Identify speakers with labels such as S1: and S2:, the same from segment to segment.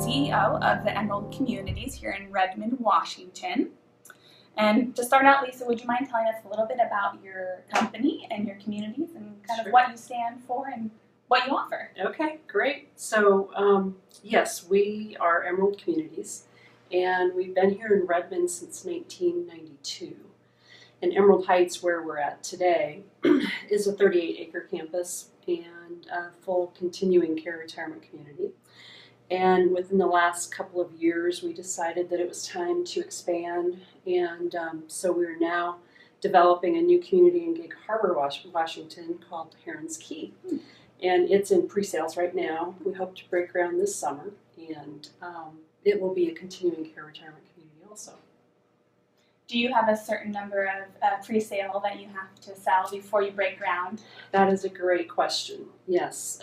S1: CEO of the Emerald Communities here in Redmond, Washington. And to start out, Lisa, would you mind telling us a little bit about your company and your communities and kind of what you stand for and what you offer?
S2: Okay, great. So yes, we are Emerald Communities, and we've been here in Redmond since 1992. And Emerald Heights, where we're at today, is a 38-acre campus and a full continuing care retirement community. And within the last couple of years, we decided that it was time to expand, and so we're now developing a new community in Gig Harbor, Washington, called Heron's Key. And it's in pre-sales right now. We hope to break ground this summer, and it will be a continuing care retirement community also.
S1: Do you have a certain number of pre-sale that you have to sell before you break ground?
S2: That is a great question, yes.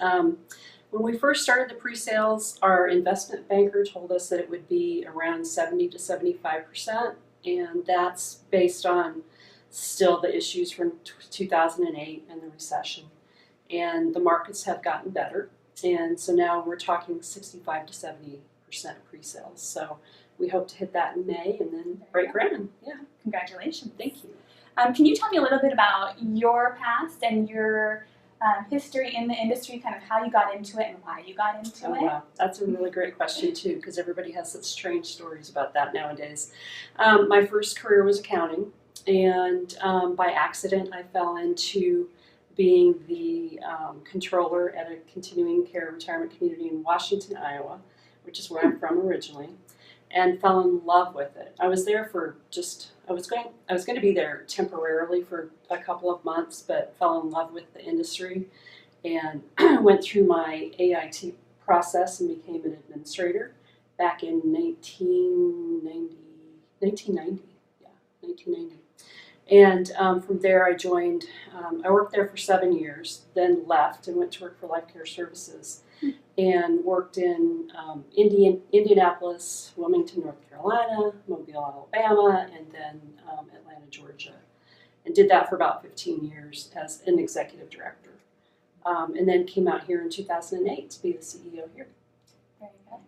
S2: When we first started the pre-sales, our investment banker told us that it would be around 70 to 75%, and that's based on still the issues from 2008 and the recession. And the markets have gotten better, and so now we're talking 65 to 70% pre-sales. So we hope to hit that in May and then break ground. Yeah.
S1: Congratulations.
S2: Thank you.
S1: Can you tell me a little bit about your past and your history in the industry, kind of how you got into it and why you got into it?
S2: Wow, that's a really great question too, because everybody has such strange stories about that nowadays. My first career was accounting, and by accident I fell into being the controller at a continuing care retirement community in Washington, Iowa, which is where I'm from originally, and fell in love with it. I was there for I was going to be there temporarily for a couple of months, but fell in love with the industry and went through my AIT process and became an administrator back in 1990. Yeah, 1990. And from there I joined, I worked there for 7 years, then left and went to work for Life Care Services and worked in Indianapolis, Wilmington, North Carolina, Mobile, Alabama, and then Atlanta, Georgia. And did that for about 15 years as an executive director. And then came out here in 2008 to be the CEO here.
S1: Very good.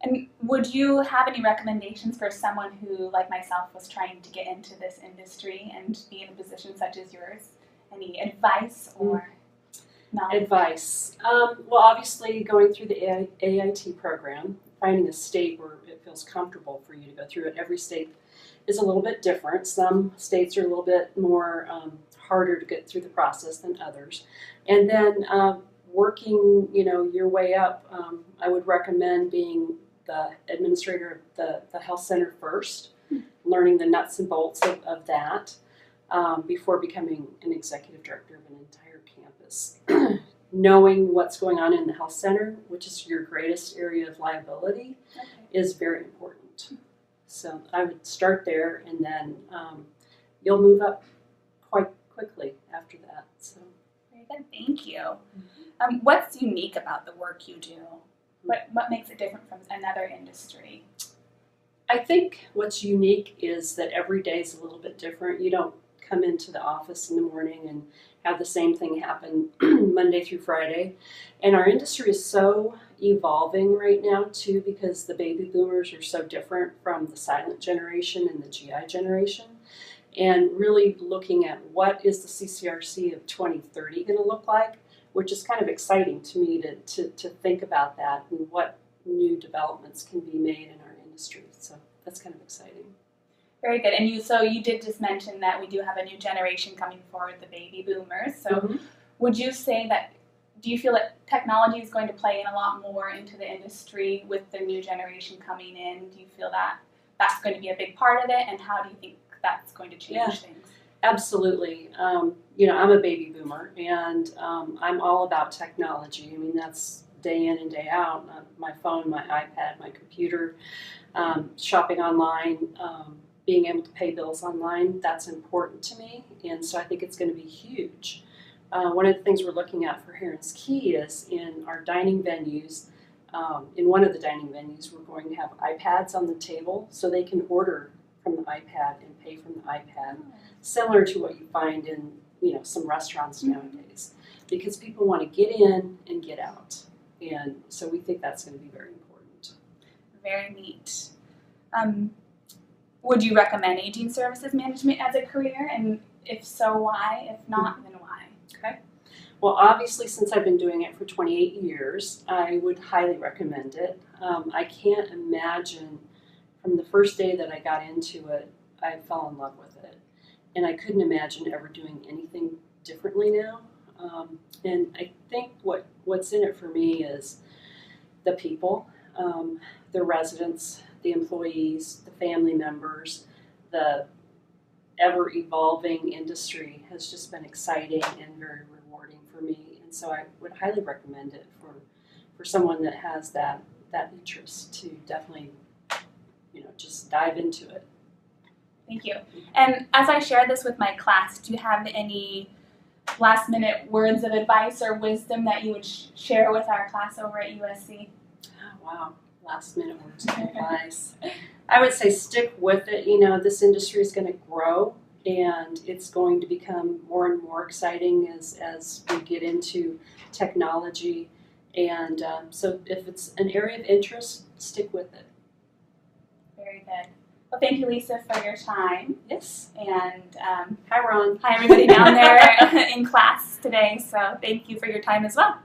S1: And would you have any recommendations for someone who, like myself, was trying to get into this industry and be in a position such as yours? Any advice or knowledge?
S2: Advice. Well, obviously, going through the AIT program, finding a state where it feels comfortable for you to go through it. Every state is a little bit different. Some states are a little bit more harder to get through the process than others. And then working, your way up, I would recommend being the administrator of the health center first, learning the nuts and bolts of that before becoming an executive director of an entire campus. Knowing what's going on in the health center, which is your greatest area of liability, is very important. So I would start there, and then you'll move up quite quickly after that. So
S1: very good. Thank you. What's unique about the work you do? What makes it different from another industry?
S2: I think what's unique is that every day is a little bit different. You don't come into the office in the morning and have the same thing happen Monday through Friday. And our industry is so evolving right now too, because the baby boomers are so different from the silent generation and the GI generation. And really looking at what is the CCRC of 2030 going to look like, which is kind of exciting to me to think about that and what new developments can be made in our industry. So that's kind of exciting.
S1: Very good. And you did just mention that we do have a new generation coming forward, the baby boomers. So would you say that, do you feel that technology is going to play in a lot more into the industry with the new generation coming in? Do you feel that that's going to be a big part of it? And how do you think that's going to change things?
S2: Absolutely. I'm a baby boomer, and I'm all about technology. I mean, that's day in and day out. My phone, my iPad, my computer, shopping online, being able to pay bills online, that's important to me. And so I think it's going to be huge. One of the things we're looking at for Heron's Key is in our dining venues. In one of the dining venues, we're going to have iPads on the table so they can order from the iPad and pay from the iPad, similar to what you find in some restaurants nowadays, because people want to get in and get out, and so we think that's going to be very important.
S1: very neat. Would you recommend aging services management as a career? And if so, why? If not, then why?
S2: Okay. Well, obviously, since I've been doing it for 28 years, I would highly recommend it. I can't imagine from the first day that I got into it, I fell in love with it. And I couldn't imagine ever doing anything differently now. And I think what's in it for me is the people, the residents, the employees, the family members, the ever-evolving industry has just been exciting and very rewarding for me. And so I would highly recommend it for someone that has that interest to definitely, just dive into it.
S1: Thank you. And as I share this with my class, do you have any last-minute words of advice or wisdom that you would share with our class over at USC?
S2: Oh, wow. Last-minute words of advice. I would say stick with it. This industry is going to grow, and it's going to become more and more exciting as we get into technology. And so if it's an area of interest, stick with it.
S1: Very good. Well, thank you, Lisa, for your time.
S2: Yes.
S1: And
S2: hi, Ron.
S1: hi, everybody down there in class today. So thank you for your time as well.